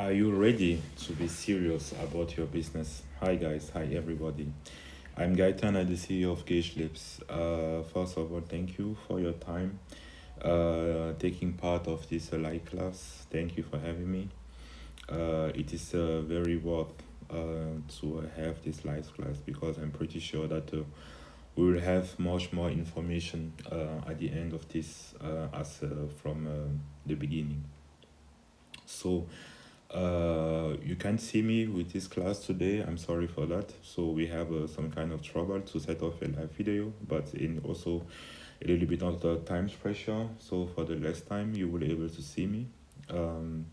Are you ready to be serious about your business? Hi guys, hi everybody. I'm Gaetan, the CEO of Gage Lips. First of all, thank you for your time taking part of this live class. Thank you for having me. It is very worth to have this live class because I'm pretty sure that we will have much more information at the end of this as from the beginning. So you can't see me with this class today. I'm sorry for that. So we have some kind of trouble to set off a live video, but in also a little bit of the time pressure. So for the last time, you will be able to see me. Um,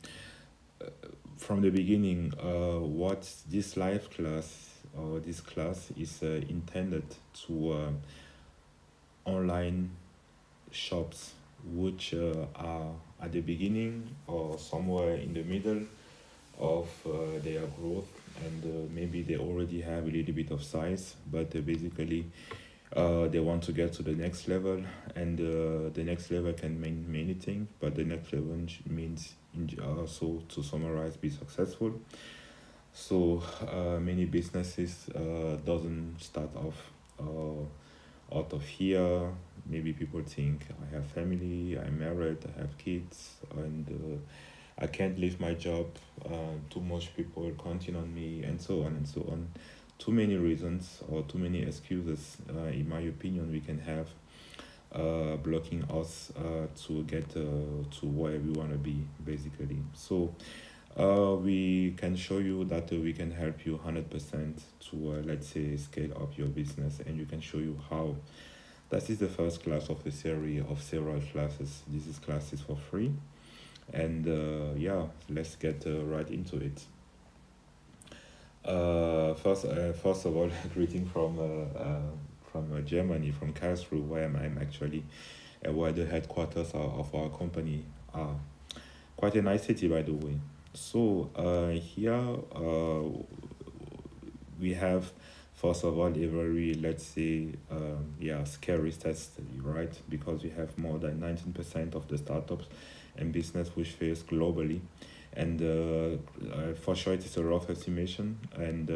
from the beginning, what this live class or this class is intended to online shops which are at the beginning or somewhere in the middle of their growth, and maybe they already have a little bit of size, but basically they want to get to the next level, and the next level can mean many things, but the next level means also, to summarize, be successful. So many businesses doesn't start off out of here. Maybe people think I have family, I'm married, I have kids, and I can't leave my job. Too much people counting on me, and so on and so on. Too many reasons or too many excuses, in my opinion, we can have blocking us to get to where we want to be, basically. So we can show you that we can help you 100% to, let's say, scale up your business, and you can show you how. That is the first class of the series of several classes. This is classes for free, and yeah, let's get right into it. First of all, greeting from Germany, from Karlsruhe, where I'm actually, where the headquarters of our company are. Quite a nice city, by the way. So here we have, first of all, a very, let's say, yeah, scary test, right? Because we have more than 19% of the startups and business which fails globally, and for sure it is a rough estimation, and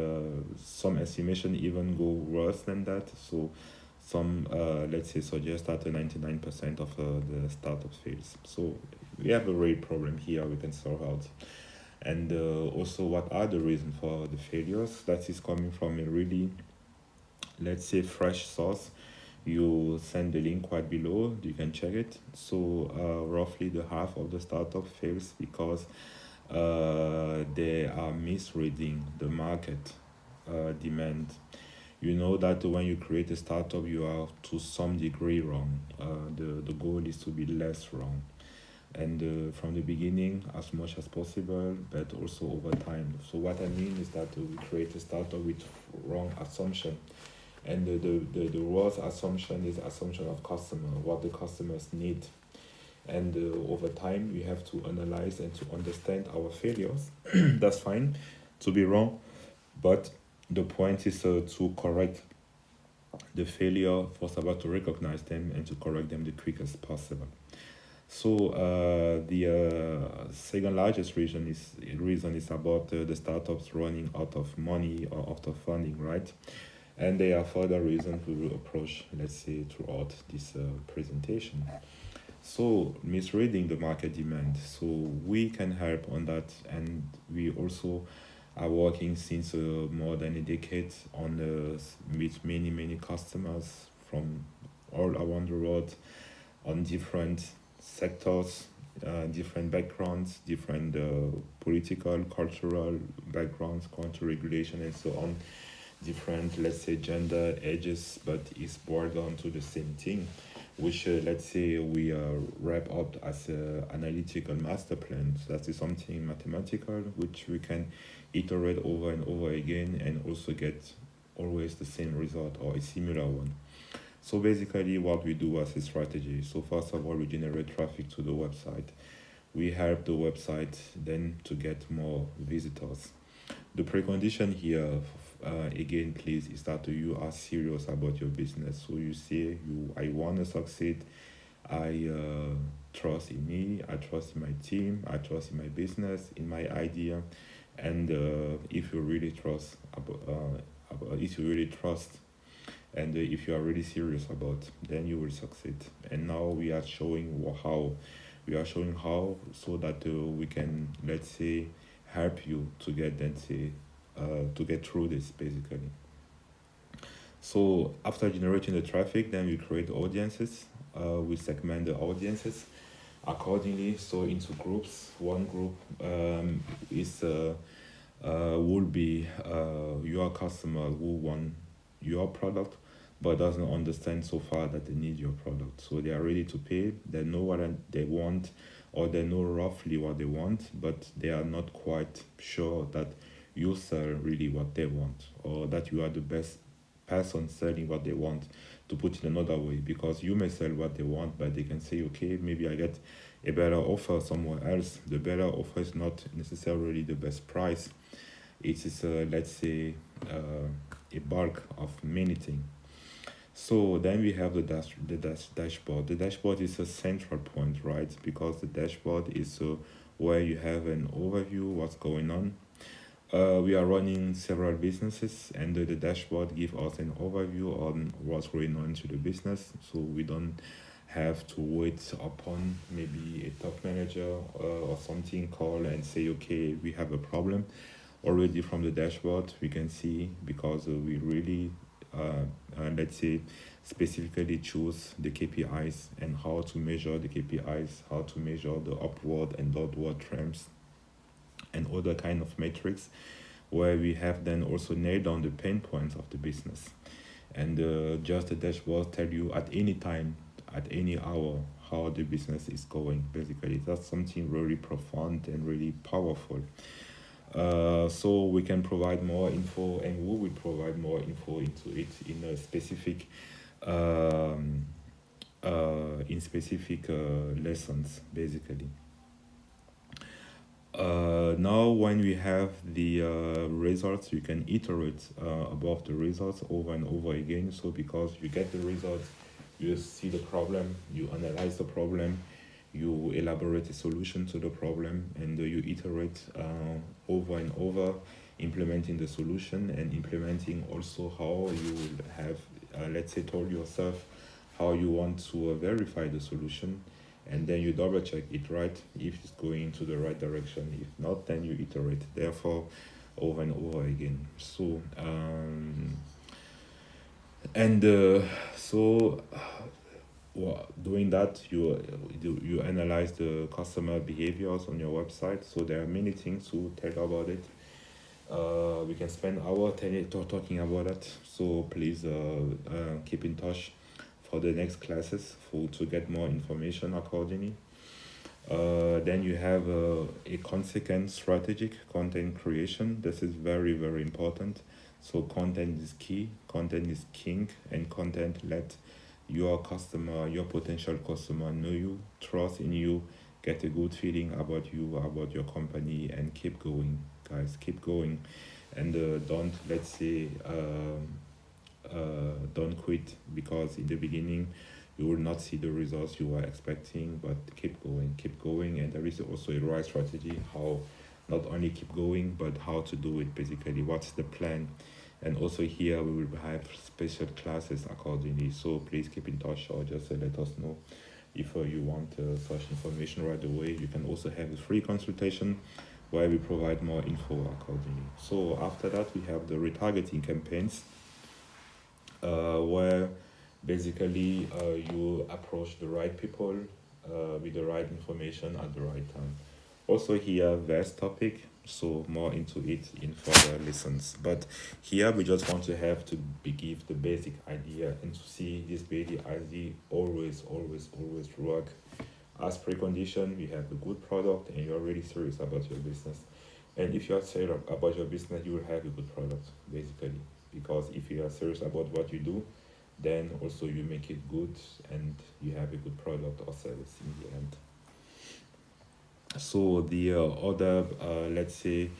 some estimation even go worse than that. So some, let's say, suggest that 99% of the startups fails. So we have a real problem here we can sort out. And also, what are the reasons for the failures? That is coming from a really, let's say, fresh source. You send the link right below, you can check it. So roughly the half of the startup fails because they are misreading the market demand. You know that when you create a startup, you are to some degree wrong. The goal is to be less wrong, and from the beginning as much as possible, but also over time. So what I mean is that we create a startup with wrong assumption, and the worst assumption is assumption of customer, what the customers need. And over time we have to analyze and to understand our failures. That's fine to be wrong, but the point is to correct the failure, first of all to recognize them and to correct them the quickest possible. So the second largest reason is about the startups running out of money or out of funding, right? And there are further reasons we will approach, let's say, throughout this presentation. So misreading the market demand. So we can help on that, and we also are working since more than a decade on with many customers from all around the world on different sectors, different backgrounds, different political, cultural backgrounds, country regulation, and so on. Different, let's say, gender, ages, but it's boiled down to the same thing, which let's say we wrap up as an analytical master plan. So that is something mathematical, which we can iterate over and over again and also get always the same result or a similar one. So basically what we do as a strategy. So first of all, we generate traffic to the website. We help the website then to get more visitors. The precondition here, again, please, is that you are serious about your business. So you say, I want to succeed. I trust in me, I trust in my team, I trust in my business, in my idea. And if you really trust if you really trust, and if you are really serious about, then you will succeed. And now we are showing how, so that we can, let's say, help you to get, let's say, to get through this basically. So after generating the traffic, then we create audiences. We segment the audiences accordingly, so into groups. One group is will be your customer who want your product but doesn't understand so far that they need your product. So they are ready to pay. They know what they want, or they know roughly what they want, but they are not quite sure that you sell really what they want, or that you are the best person selling what they want. To put it another way, because you may sell what they want, but they can say, okay, maybe I get a better offer somewhere else. The better offer is not necessarily the best price. It is, let's say, a bulk of many things. So then we have the dashboard. The dashboard is a central point, right? Because the dashboard is where you have an overview what's going on. We are running several businesses, and the dashboard gives us an overview on what's going on to the business, so we don't have to wait upon maybe a top manager or something call and say, okay, we have a problem. Already from the dashboard we can see, because we really let's say, specifically choose the KPIs and how to measure the KPIs, how to measure the upward and downward trends and other kind of metrics, where we have then also nailed down the pain points of the business. And just the dashboard tell you at any time, at any hour, how the business is going. Basically, that's something really profound and really powerful. So we can provide more info, and we will provide more info into it in a specific lessons basically. Now when we have the results, you can iterate above the results over and over again. So because you get the results, you see the problem, you analyze the problem, you elaborate a solution to the problem, and you iterate over and over, implementing the solution and implementing also how you will have, let's say, told yourself how you want to verify the solution, and then you double check it, right, if it's going into the right direction. If not, then you iterate, therefore, over and over again. So and so well, doing that, you analyze the customer behaviors on your website. So there are many things to tell about it. We can spend hours talking about it. So please keep in touch for the next classes to get more information accordingly. Then you have a consequent strategic content creation. This is very, very important. So content is key, content is king, and content let your customer, your potential customer know you, trust in you, get a good feeling about you, about your company, and keep going, guys, keep going. And don't, let's say, don't quit, because in the beginning you will not see the results you were expecting, but keep going. And there is also a right strategy, how not only keep going, but how to do it, basically, what's the plan. And also here we will have special classes accordingly, so please keep in touch, or just let us know if you want such information right away. You can also have a free consultation where we provide more info accordingly. So after that we have the retargeting campaigns, where basically you approach the right people with the right information at the right time. Also here, vast topic, so more into it in further lessons. But here we just want to have to give the basic idea, and to see this basic idea always work. As precondition, you have a good product and you're really serious about your business. And if you are serious about your business, you will have a good product, basically. Because if you are serious about what you do, then also you make it good and you have a good product or service in the end. So the other, let's say,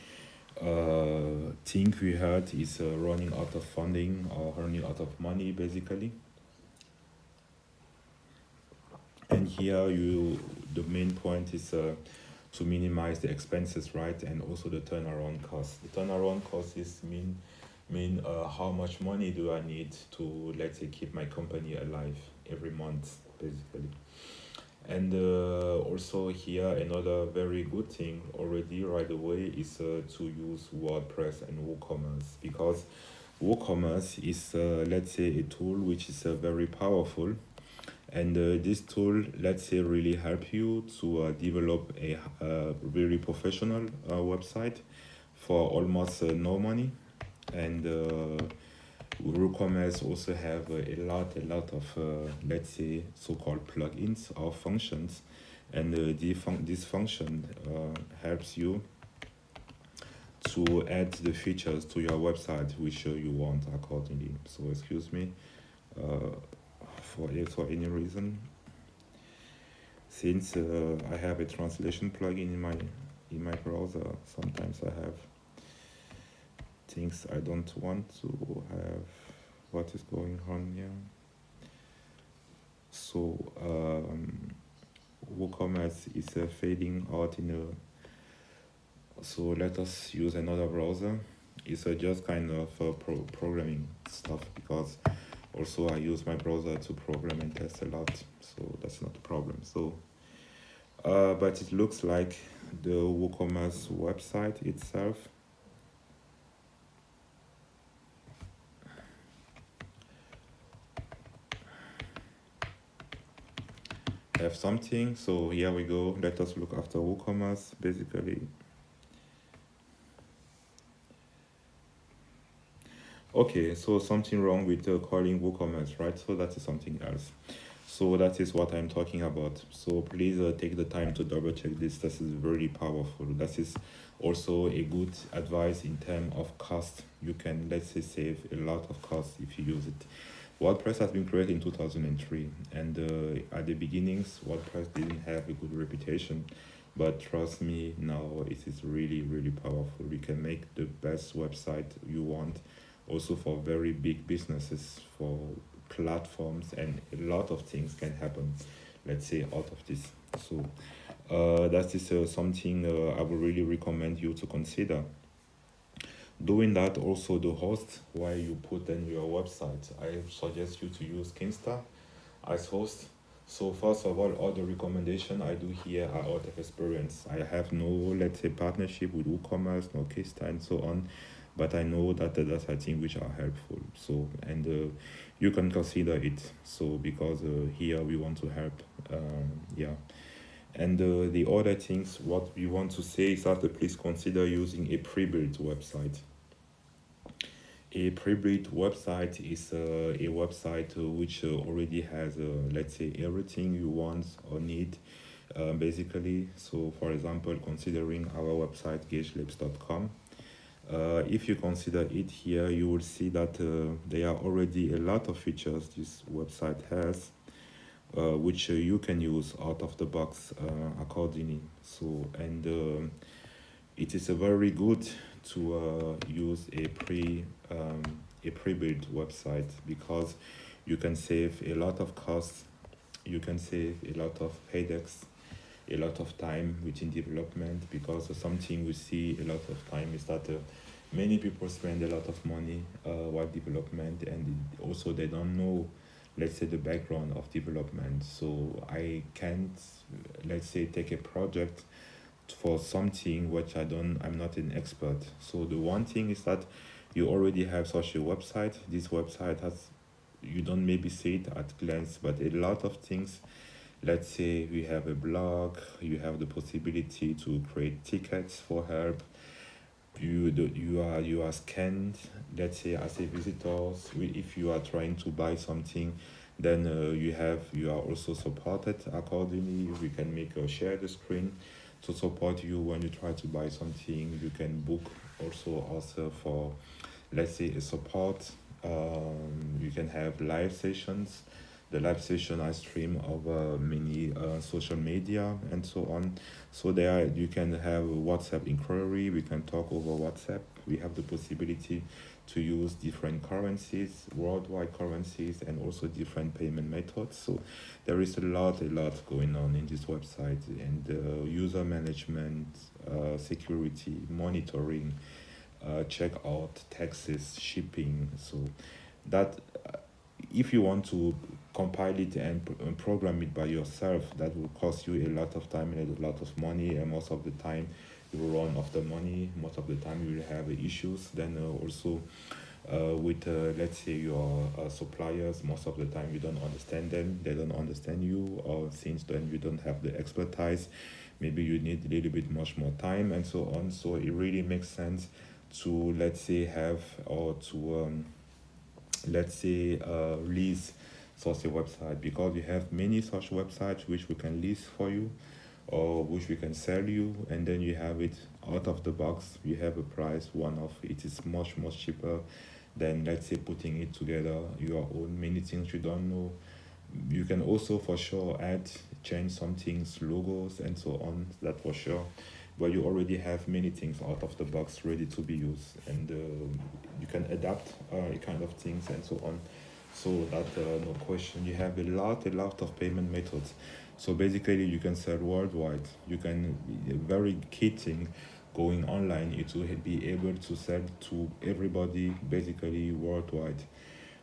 thing we had is running out of funding or running out of money, basically. And and here the main point is to minimize the expenses, right, and also the turnaround cost. The turnaround cost is mean how much money do I need to, let's say, keep my company alive every month, basically. And also here another very good thing already right away is to use WordPress and WooCommerce, because WooCommerce is, let's say, a tool which is very powerful, and this tool, let's say, really help you to develop a really professional website for almost no money. And WooCommerce also have a lot of, let's say, so-called plugins or functions, and this function helps you to add the features to your website which you want accordingly. So excuse me for any reason, since I have a translation plugin in my browser. Sometimes I have things I don't want to have. What is going on here? So WooCommerce is fading out in a. So let us use another browser. It's just kind of programming stuff, because also I use my browser to program and test a lot, so that's not a problem. So but it looks like the WooCommerce website itself have something. So here we go. Let us look after WooCommerce, basically. Okay, so something wrong with calling WooCommerce, right? So that is something else. So that is what I'm talking about. So please take the time to double check this. This is very powerful. That is also a good advice in terms of cost. You can, let's say, save a lot of cost if you use it. WordPress has been created in 2003, and at the beginnings, WordPress didn't have a good reputation. But trust me, now it is really, really powerful. You can make the best website you want, also for very big businesses, for platforms, and a lot of things can happen, let's say, out of this. So that is something I would really recommend you to consider. Doing that, also the host, where you put in your website, I suggest you to use Kinsta as host. So first of all the recommendation I do here are out of experience. I have no, let's say, partnership with WooCommerce, no Kinsta, and so on, but I know that that's I think which are helpful. So, and you can consider it. So because here we want to help, yeah. And the other things what we want to say is that please consider using a pre-built website. A pre-built website is a website which already has, let's say, everything you want or need, basically. So for example, considering our website gagelabs.com, if you consider it here, you will see that there are already a lot of features this website has, which you can use out of the box accordingly. So, and it is a very good to use a pre-built website, because you can save a lot of costs, you can save a lot of headaches, a lot of time within development, because something we see a lot of time is that many people spend a lot of money while development, and also they don't know, let's say, the background of development. So I can't, let's say, take a project for something which I'm not an expert. So the one thing is that you already have such a website. This website has, you don't maybe see it at glance, but a lot of things. Let's say we have a blog, you have the possibility to create tickets for help. You are scanned, let's say, as a visitor. If you are trying to buy something, then you are also supported accordingly. We can make a share the screen to support you when you try to buy something. You can book also for, let's say, a support. You can have live sessions. The live session I stream over many social media and so on. So there you can have WhatsApp inquiry. We can talk over WhatsApp. We have the possibility to use different currencies, worldwide currencies, and also different payment methods. So there is a lot going on in this website, and user management, security, monitoring, checkout, taxes, shipping. So that if you want to compile it and program it by yourself, that will cost you a lot of time and a lot of money, and most of the time you will run off the money. Most of the time you will have issues. Then also with let's say your suppliers, most of the time you don't understand them, they don't understand you, or since then you don't have the expertise, maybe you need a little bit much more time and so on. So it really makes sense to, let's say, have or to let's say lease such a website, because we have many such websites which we can lease for you or which we can sell you, and then you have it out of the box. You have a price one off. It is much cheaper than, let's say, putting it together your own. Many things you don't know. You can also for sure add, change some things, logos and so on, that for sure. But you already have many things out of the box ready to be used, and you can adapt kind of things and so on. So that no question, you have a lot of payment methods. So basically you can sell worldwide. You can, very key thing going online is to be able to sell to everybody basically worldwide,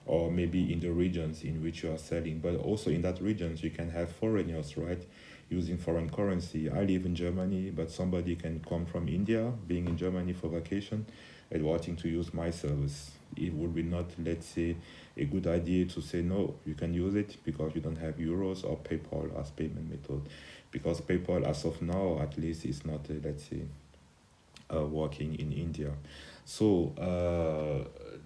or maybe in the regions in which you are selling. But also in that regions you can have foreigners, right, using foreign currency. I live in Germany, but somebody can come from India, being in Germany for vacation, and wanting to use my service. It would be not, let's say, a good idea to say no, you can use it because you don't have euros or PayPal as payment method, because PayPal as of now at least is not, let's say, working in India. So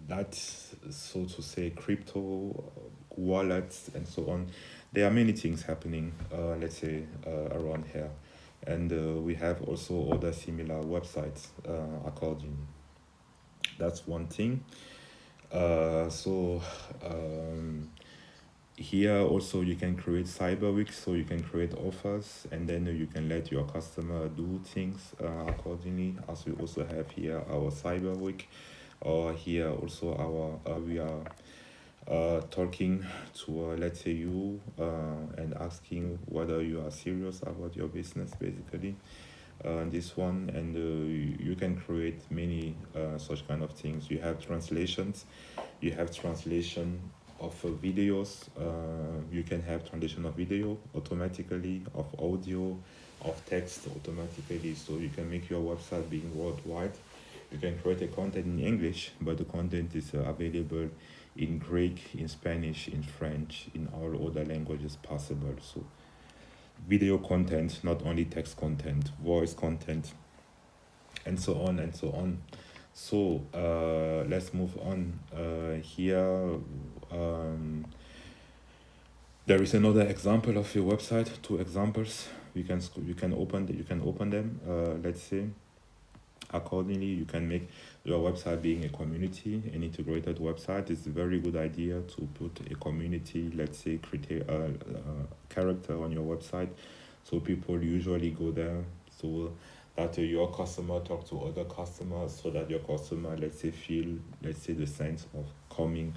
that's, so to say, crypto wallets and so on. There are many things happening, let's say, around here, and we have also other similar websites according. That's one thing. So here also you can create cyber weeks, so you can create offers, and then you can let your customer do things accordingly, as we also have here our cyber week, or here also our we are talking to let's say you and asking whether you are serious about your business basically, this one. And you can create many such kind of things. You have translations, you have translation of videos, you can have translation of video automatically, of audio, of text automatically, so you can make your website being worldwide. You can create a content in English, but the content is available in Greek, in Spanish, in French, in all other languages possible. So video content, not only text content, voice content, and so on and so on. So let's move on. Here there is another example of your website. Two examples. You can open them. Let's say accordingly, you can make your website being a community, an integrated website. It's a very good idea to put a community, let's say, character on your website, so people usually go there, so that your customer talk to other customers, so that your customer, let's say, feel, let's say, the sense of coming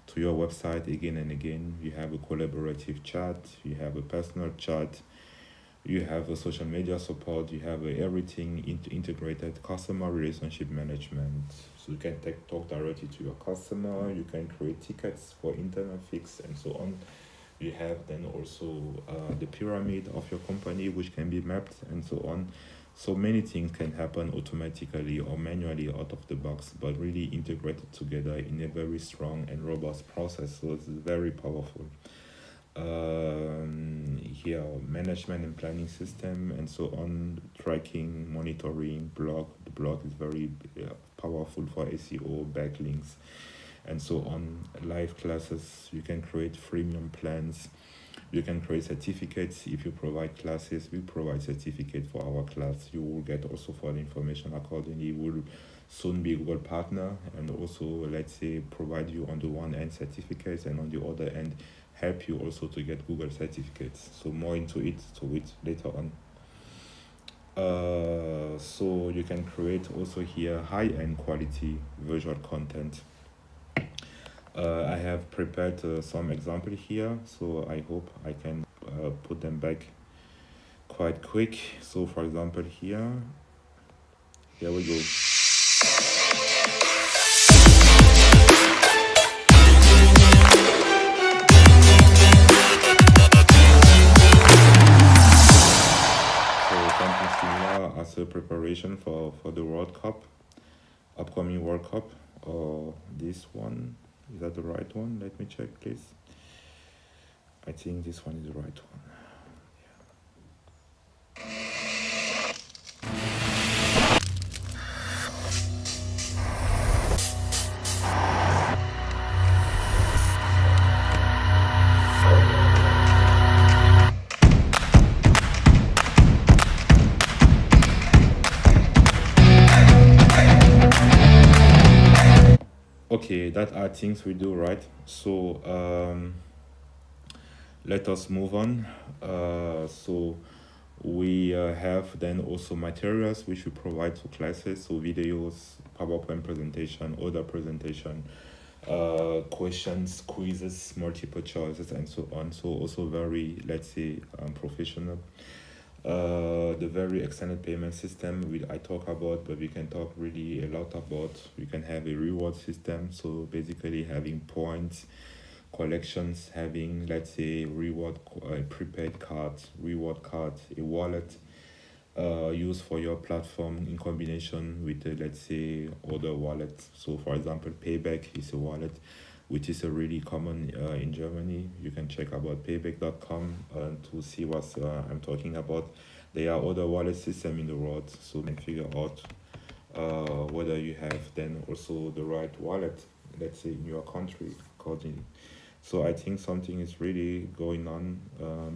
to your website again and again. You have a collaborative chat, you have a personal chat, you have a social media support, you have everything integrated, customer relationship management. So you can talk directly to your customer, you can create tickets for internet fix and so on. You have then also the pyramid of your company, which can be mapped and so on. So many things can happen automatically or manually out of the box, but really integrated together in a very strong and robust process. So it's very powerful. Here, management and planning system and so on, tracking, monitoring, blog. The blog is very powerful for SEO, backlinks, and so on. Live classes, you can create freemium plans. You can create certificates. If you provide classes, we provide certificate for our class. You will get also for the information accordingly. We'll soon be Google partner, and also, let's say, provide you on the one end certificates, and on the other end help you also to get Google certificates. So more into it, later on. So you can create also here high-end quality visual content. I have prepared some example here, so I hope I can put them back quite quick. So for example here we go. So something similar as a preparation for the World Cup, upcoming World Cup, or this one. Is that the right one? Let me check, please. I think this one is the right one. Okay, that are things we do, right? So let us move on. So we have then also materials which we provide to classes, so videos, PowerPoint presentation, other presentation, questions, quizzes, multiple choices, and so on. So also very, let's say, professional. The very extended payment system I talk about, but we can talk really a lot about. We can have a reward system, so basically having points, collections, having, let's say, prepaid cards, reward cards, a wallet used for your platform in combination with, let's say, other wallets. So for example, Payback is a wallet which is a really common in Germany. You can check about payback.com to see what I'm talking about. There are other wallet systems in the world, so you can figure out whether you have then also the right wallet, let's say, in your country accordingly. So I think something is really going on,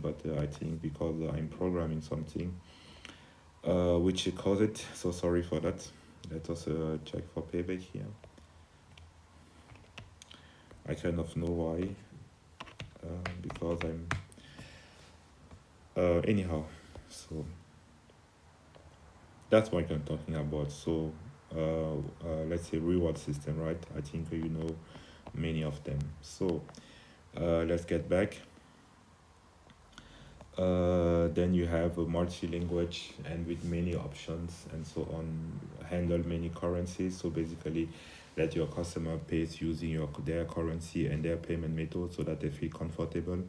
but I think because I'm programming something, which you cause it, so sorry for that. Let us check for Payback here. I kind of know why, because I'm anyhow, so that's what I'm talking about. So let's say reward system, right? I think you know many of them. So let's get back. Then you have a multi-language and with many options and so on, handle many currencies. So basically let your customer pays using their currency and their payment method so that they feel comfortable.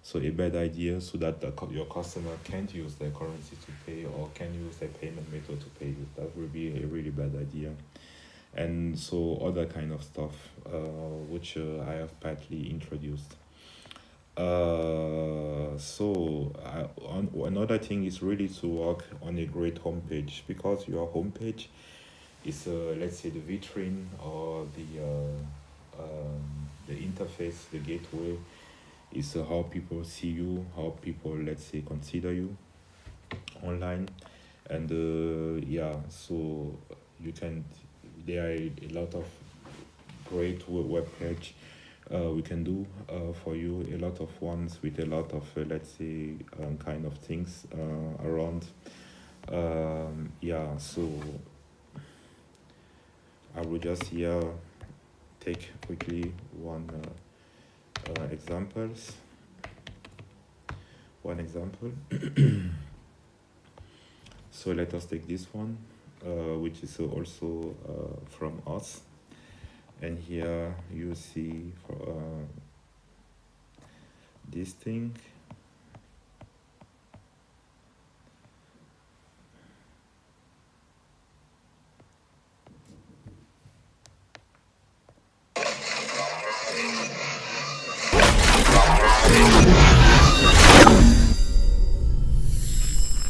So a bad idea so that your customer can't use their currency to pay or can use their payment method to pay you. That will be a really bad idea. And so other kind of stuff which I have partly introduced. Another thing is really to work on a great homepage, because your homepage is let's say the vitrine or the interface, the gateway is how people see you, how people, let's say, consider you online. And so you can, there are a lot of great web page we can do for you, a lot of ones with a lot of let's say kind of things around. So I will just here take quickly one example. So let us take this one, which is also from us. And here you see for this thing.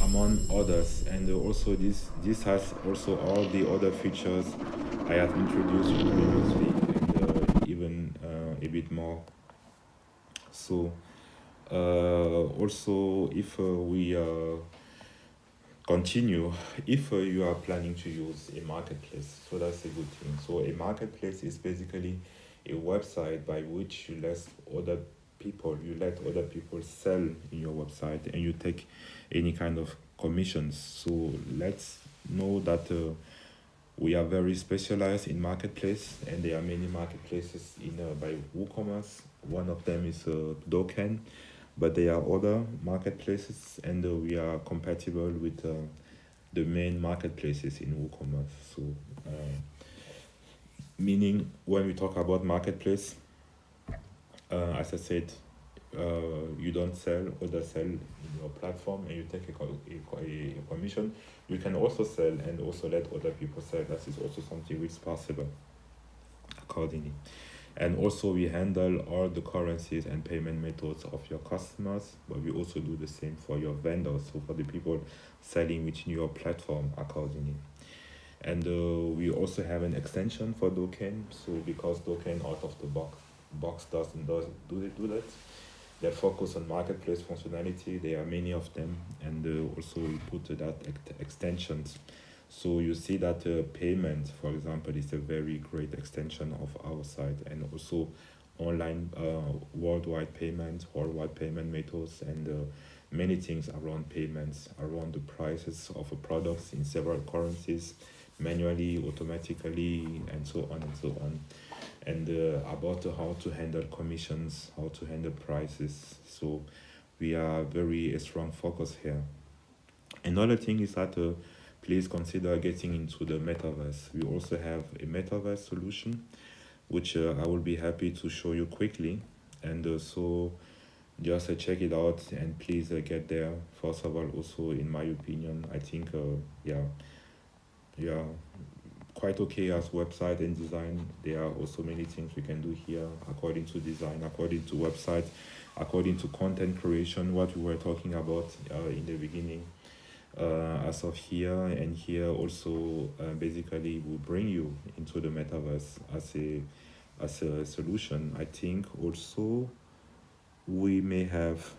Among others, and also this has also all the other features I have introduced previously, and even a bit more. So also if we continue, if you are planning to use a marketplace, so that's a good thing. So a marketplace is basically a website by which you let other people, you let other people sell in your website, and you take any kind of commissions. So let's know that we are very specialized in marketplace, and there are many marketplaces in by WooCommerce. One of them is Doken, but there are other marketplaces, and we are compatible with the main marketplaces in WooCommerce. So, meaning when we talk about marketplace, as I said, you don't sell, others sell in your platform, and you take a commission. You can also sell and also let other people sell. That is also something which is possible accordingly. And also we handle all the currencies and payment methods of your customers, but we also do the same for your vendors, so for the people selling within your platform accordingly. And we also have an extension for Doken. So because Doken out of the box doesn't do that. They focus on marketplace functionality. There are many of them, and also we put that extensions. So you see that payment, for example, is a very great extension of our site, and also online worldwide payment methods, and many things around payments, around the prices of products in several currencies, manually, automatically, and so on and so on. And about how to handle commissions, how to handle prices. So we are very strong focus here. Another thing is that please consider getting into the metaverse. We also have a metaverse solution, which I will be happy to show you quickly. And so just check it out, and please get there. First of all, also in my opinion, I think yeah, quite okay as website and design. There are also many things we can do here according to design, according to website, according to content creation, what we were talking about in the beginning. As of here, and here also basically will bring you into the metaverse as a solution. I think also we may have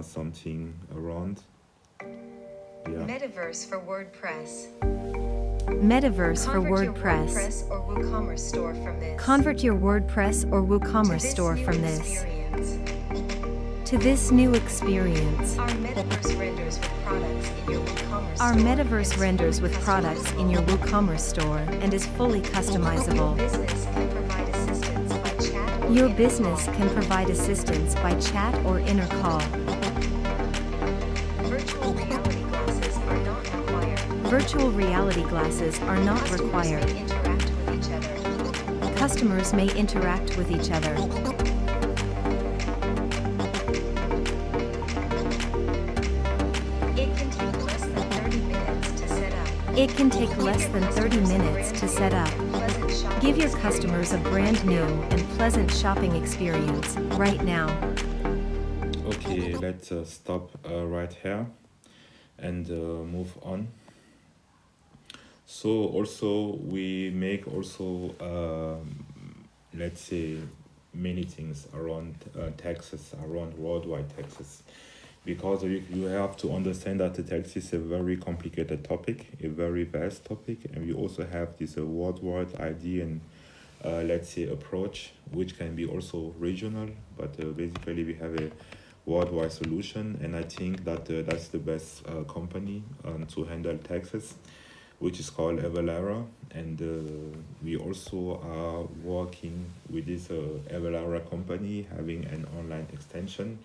something around, yeah. Metaverse for WordPress. Metaverse for Convert your WordPress. WordPress or WooCommerce store from this. Convert your WordPress or To WooCommerce this store new from this. experience. To this new experience. Our metaverse renders with products in your WooCommerce Our store metaverse and renders is with fully products in your customizable. WooCommerce store and is fully Your customizable. business can provide assistance by chat or Your in-app business call. can provide assistance by chat or inner call. Virtual reality glasses are not required. Virtual reality glasses are not Customers required. may interact with each other. Customers may interact with each other. It can take less than 30 minutes to set up. It can take less than 30 minutes to set up. Pleasant shopping Give your experience. customers a brand new and pleasant shopping experience right now. Okay, let's stop right here and move on. So also we make also let's say many things around taxes, around worldwide taxes, because you have to understand that the tax is a very complicated topic, a very vast topic, and we also have this worldwide idea and let's say approach, which can be also regional, but basically we have a worldwide solution, and I think that that's the best company to handle taxes, which is called Avalara, and we also are working with this Avalara company, having an online extension.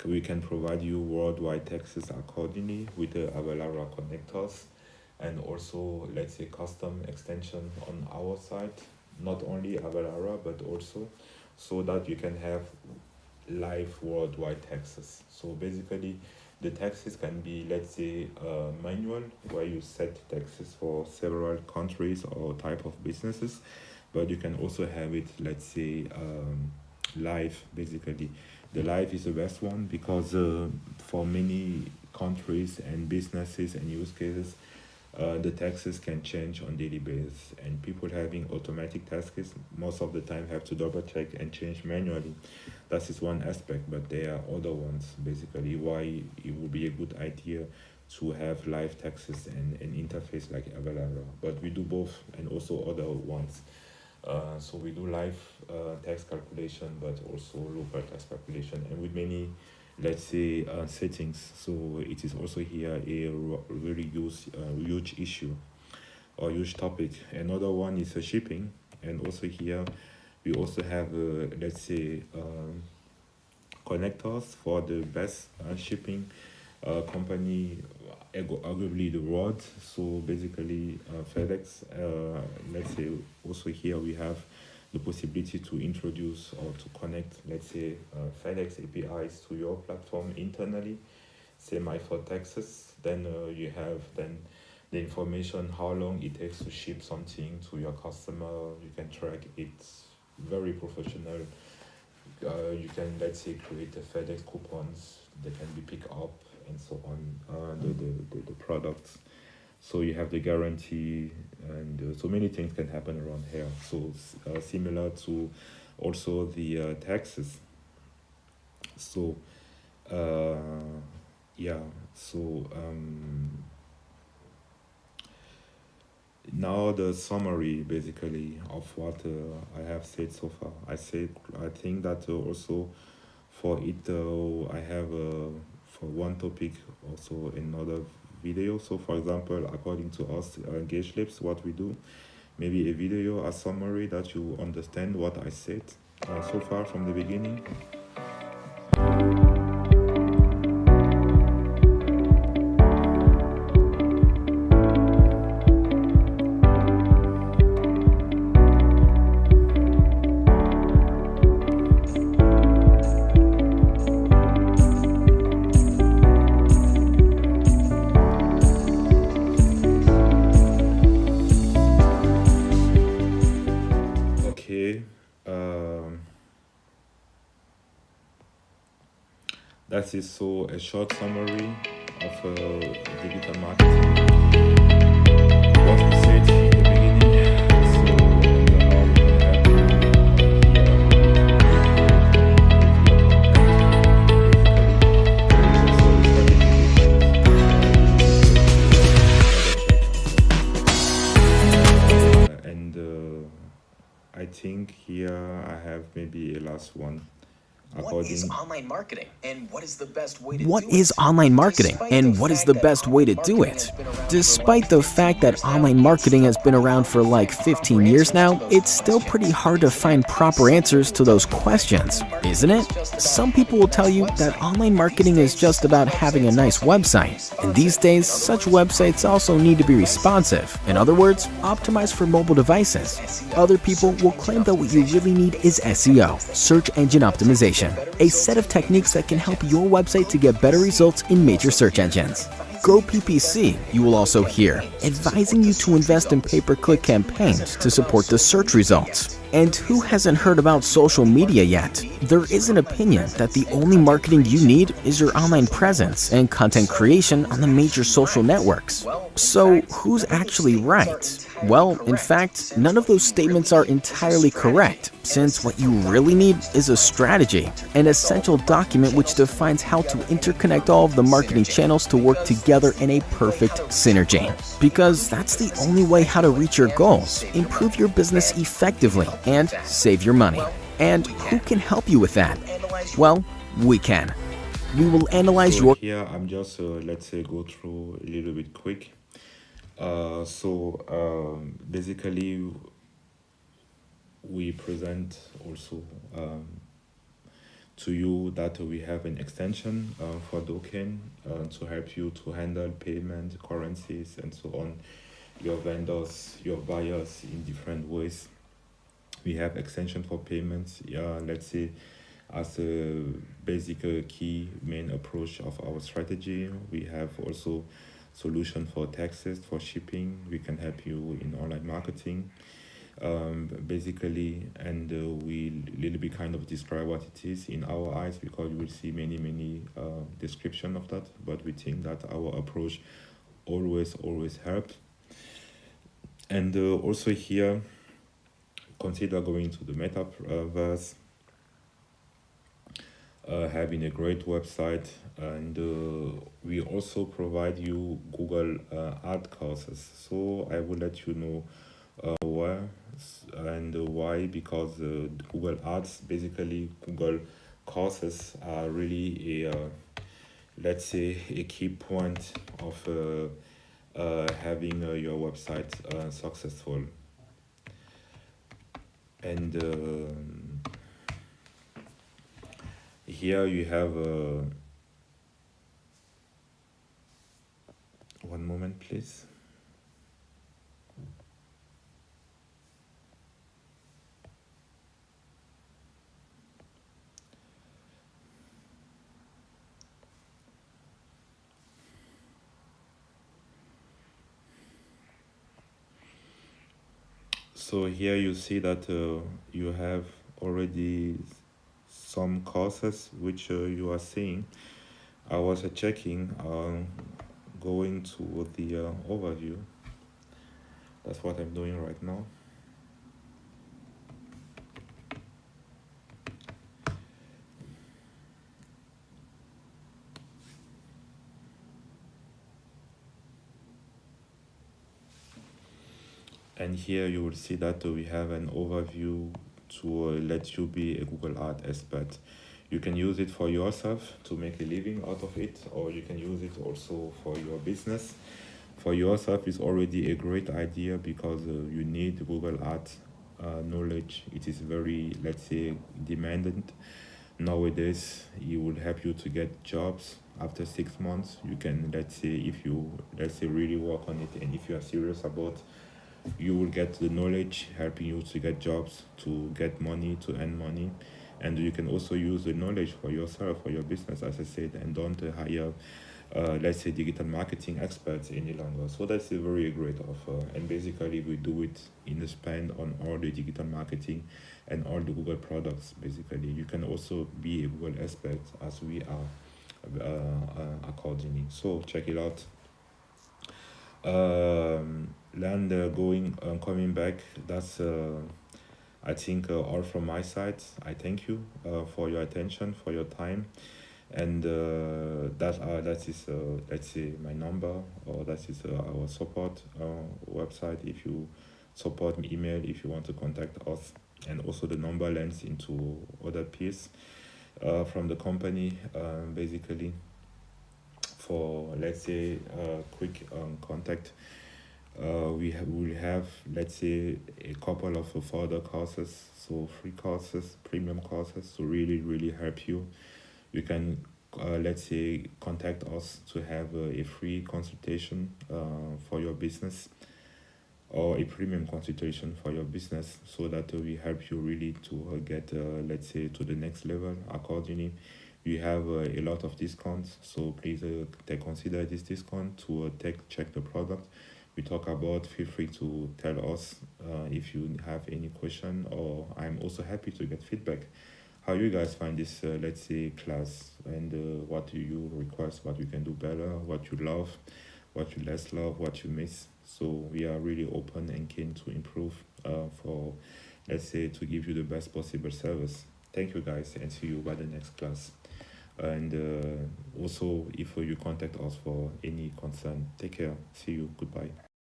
We can provide you worldwide taxes accordingly with the Avalara connectors, and also let's say custom extension on our site, not only Avalara but also so that you can have live worldwide taxes. So basically the taxes can be, let's say, manual, where you set taxes for several countries or type of businesses, but you can also have it, let's say, live. Basically the live is the best one, because for many countries and businesses and use cases, the taxes can change on daily basis, and people having automatic taxes most of the time have to double check and change manually. That is one aspect, but there are other ones, basically why it would be a good idea to have live taxes and an interface like Avalara. But we do both, and also other ones So we do live tax calculation, but also local tax calculation, and with many, let's say, settings. So it is also here a really huge issue or huge topic. Another one is shipping, and also here we also have, let's say, connectors for the best shipping company, arguably the world. So basically, FedEx. Let's say also here we have the possibility to introduce or to connect, let's say, FedEx APIs to your platform internally. Same for taxes. Then you have then the information how long it takes to ship something to your customer. You can track it. Very professional. You can, let's say, create the FedEx coupons. They can be picked up and so on. The products. So you have the guarantee, and so many things can happen around here. So similar to also the taxes. So yeah. So now the summary basically of what I have said so far. I think that also for it I have for one topic also another video. So for example, according to us, Gage Labs, what we do, maybe a video, a summary that you understand what I said so far from the beginning. Okay. That is so a short summary of digital marketing. What we said in the beginning. So how we can help and I think here I have maybe a last one. What is online marketing and what is the best way to do it? What is online marketing and what is the best way to do it? Despite the fact that online marketing has been around for like 15 years now, it's still pretty hard to find proper answers to those questions, isn't it? Some people will tell you that online marketing is just about having a nice website. And these days, such websites also need to be responsive. In other words, optimized for mobile devices. Other people will claim that what you really need is SEO, search engine optimization, a set of techniques that can help your website to get better results in major search engines. Go PPC, you will also hear, advising you to invest in pay-per-click campaigns to support the search results. And who hasn't heard about social media yet? There is an opinion that the only marketing you need is your online presence and content creation on the major social networks. So who's actually right? Well, in fact, none of those statements are entirely correct, since what you really need is a strategy, an essential document which defines how to interconnect all of the marketing channels to work together in a perfect synergy. Because that's the only way how to reach your goals, improve your business effectively, and save your money. And who can help you with that? Well, we can. We will analyze your... Here I'm just, let's say, go through a little bit quick. Basically, we present also to you that we have an extension for Doken to help you to handle payment, currencies, and so on, your vendors, your buyers in different ways. We have extension for payments, let's say, as a basic key main approach of our strategy. We have also solution for taxes, for shipping. We can help you in online marketing, basically, and we little bit kind of describe what it is in our eyes, because you will see many description of that, but we think that our approach always helped. And also here, consider going to the metaverse, having a great website, and we also provide you Google ad courses. So I will let you know where And why? Because Google Ads, basically Google courses, are really a let's say a key point of having your website successful. And here you have one moment, please. So here you see that you have already some courses which you are seeing. I was checking, going to the overview. That's what I'm doing right now. And here you will see that we have an overview to let you be a Google Ads expert. You can use it for yourself to make a living out of it, or you can use it also for your business. For yourself, it's already a great idea because you need Google Ads knowledge. It is very, let's say, demanded. Nowadays, it will help you to get jobs after 6 months. You can, let's say, if you, let's say, really work on it, and if you are serious about, you will get the knowledge helping you to get jobs, to get money, to earn money. And you can also use the knowledge for yourself, for your business, as I said, and don't hire, let's say, digital marketing experts any longer. So that's a very great offer. And basically, we do it in the span on all the digital marketing and all the Google products. Basically, you can also be a Google expert as we are accordingly. So check it out. Land coming back, that's I think all from my side. I thank you for your attention, for your time, and that is let's say my number, or that is our support website. If you support me, email if you want to contact us, and also the number lends into other piece from the company, basically for, let's say, quick contact. We will have, let's say, a couple of further courses, so free courses, premium courses, to really help you. You can, let's say, contact us to have a free consultation for your business, or a premium consultation for your business, so that we help you really to get, let's say, to the next level accordingly. We have a lot of discounts, so please consider this discount to check the product we talk about. Feel free to tell us if you have any question, or I'm also happy to get feedback. How you guys find this, let's say, class, and what do you request, what you can do better, what you love, what you less love, what you miss. So we are really open and keen to improve for, let's say, to give you the best possible service. Thank you guys, and see you by the next class. And also, if you contact us for any concern, take care. See you. Goodbye.